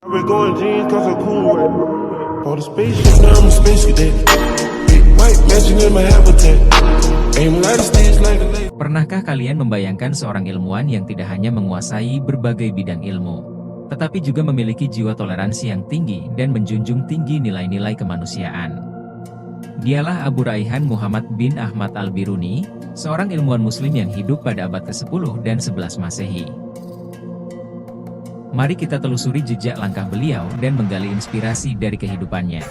I've been going jeans cause I'm cool right now. Bought a spaceship, now I'm a space cadet. Big white mansion in my habitat. Aim light stage like a lake. Pernahkah kalian membayangkan seorang ilmuwan yang tidak hanya menguasai berbagai bidang ilmu, tetapi juga memiliki jiwa toleransi yang tinggi dan menjunjung tinggi nilai-nilai kemanusiaan? Dialah Abu Raihan Muhammad bin Ahmad Al-Biruni, seorang ilmuwan muslim yang hidup pada abad ke-10 dan 11 Masehi. Mari kita telusuri jejak langkah beliau dan menggali inspirasi dari kehidupannya.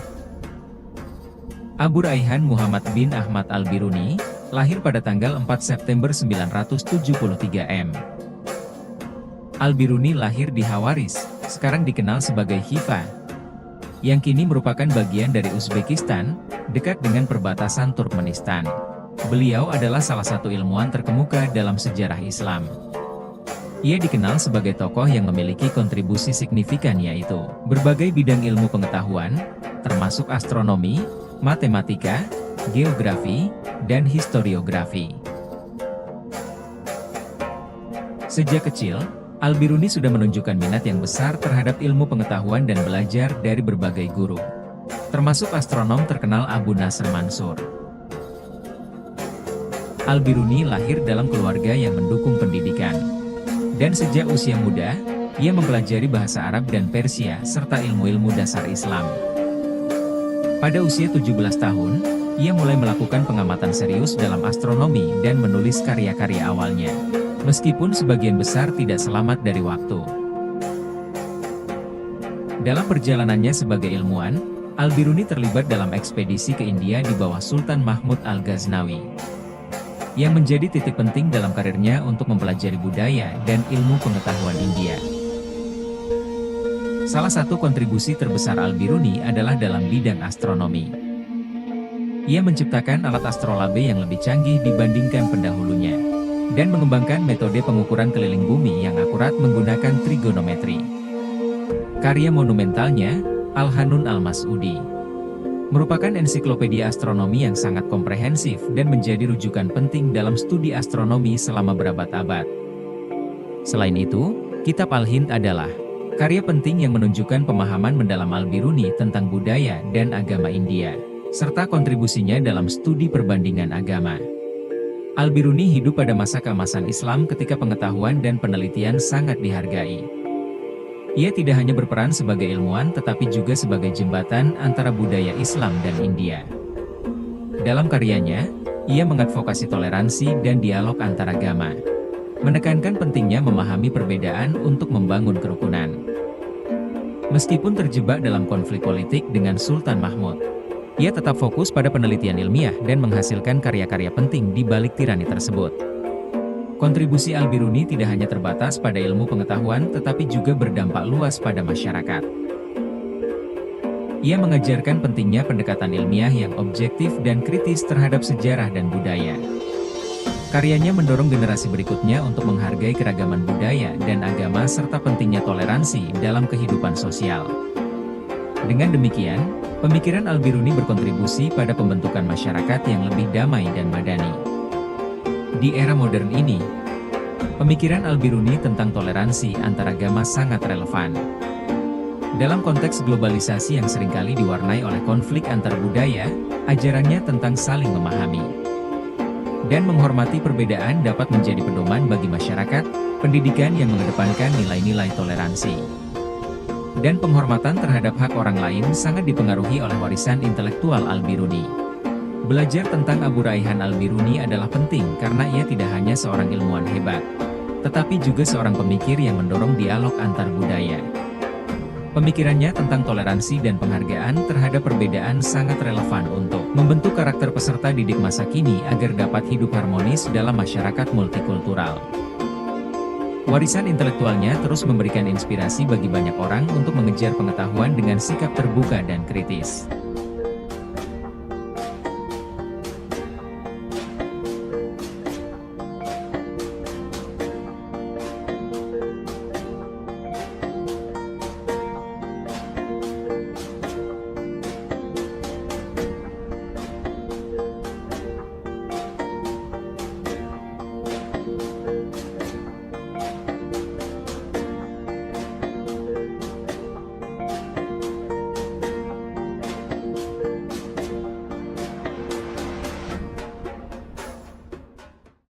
Abu Raihan Muhammad bin Ahmad Al-Biruni, lahir pada tanggal 4 September 973 M. Al-Biruni lahir di Hawaris, sekarang dikenal sebagai Hifa, yang kini merupakan bagian dari Uzbekistan, dekat dengan perbatasan Turkmenistan. Beliau adalah salah satu ilmuwan terkemuka dalam sejarah Islam. Ia dikenal sebagai tokoh yang memiliki kontribusi signifikan, yaitu berbagai bidang ilmu pengetahuan, termasuk astronomi, matematika, geografi, dan historiografi. Sejak kecil, Al-Biruni sudah menunjukkan minat yang besar terhadap ilmu pengetahuan dan belajar dari berbagai guru, termasuk astronom terkenal Abu Nasr Mansur. Al-Biruni lahir dalam keluarga yang mendukung pendidikan, dan sejak usia muda, ia mempelajari bahasa Arab dan Persia serta ilmu-ilmu dasar Islam. Pada usia 17 tahun, ia mulai melakukan pengamatan serius dalam astronomi dan menulis karya-karya awalnya, meskipun sebagian besar tidak selamat dari waktu. Dalam perjalanannya sebagai ilmuwan, Al-Biruni terlibat dalam ekspedisi ke India di bawah Sultan Mahmud Al-Ghaznawi, yang menjadi titik penting dalam karirnya untuk mempelajari budaya dan ilmu pengetahuan India. Salah satu kontribusi terbesar Al-Biruni adalah dalam bidang astronomi. Ia menciptakan alat astrolabe yang lebih canggih dibandingkan pendahulunya, dan mengembangkan metode pengukuran keliling bumi yang akurat menggunakan trigonometri. Karya monumentalnya, Al-Hanun Al-Mas'udi, merupakan ensiklopedia astronomi yang sangat komprehensif dan menjadi rujukan penting dalam studi astronomi selama berabad-abad. Selain itu, Kitab Al-Hind adalah karya penting yang menunjukkan pemahaman mendalam Al-Biruni tentang budaya dan agama India, serta kontribusinya dalam studi perbandingan agama. Al-Biruni hidup pada masa keemasan Islam ketika pengetahuan dan penelitian sangat dihargai. Ia tidak hanya berperan sebagai ilmuwan tetapi juga sebagai jembatan antara budaya Islam dan India. Dalam karyanya, ia mengadvokasi toleransi dan dialog antar agama, menekankan pentingnya memahami perbedaan untuk membangun kerukunan. Meskipun terjebak dalam konflik politik dengan Sultan Mahmud, ia tetap fokus pada penelitian ilmiah dan menghasilkan karya-karya penting di balik tirani tersebut. Kontribusi Al-Biruni tidak hanya terbatas pada ilmu pengetahuan tetapi juga berdampak luas pada masyarakat. Ia mengajarkan pentingnya pendekatan ilmiah yang objektif dan kritis terhadap sejarah dan budaya. Karyanya mendorong generasi berikutnya untuk menghargai keragaman budaya dan agama serta pentingnya toleransi dalam kehidupan sosial. Dengan demikian, pemikiran Al-Biruni berkontribusi pada pembentukan masyarakat yang lebih damai dan madani. Di era modern ini, pemikiran Al-Biruni tentang toleransi antaragama sangat relevan. Dalam konteks globalisasi yang seringkali diwarnai oleh konflik antar budaya, ajarannya tentang saling memahami dan menghormati perbedaan dapat menjadi pedoman bagi masyarakat, pendidikan yang mengedepankan nilai-nilai toleransi dan penghormatan terhadap hak orang lain sangat dipengaruhi oleh warisan intelektual Al-Biruni. Belajar tentang Abu Raihan Al-Biruni adalah penting karena ia tidak hanya seorang ilmuwan hebat, tetapi juga seorang pemikir yang mendorong dialog antar budaya. Pemikirannya tentang toleransi dan penghargaan terhadap perbedaan sangat relevan untuk membentuk karakter peserta didik masa kini agar dapat hidup harmonis dalam masyarakat multikultural. Warisan intelektualnya terus memberikan inspirasi bagi banyak orang untuk mengejar pengetahuan dengan sikap terbuka dan kritis.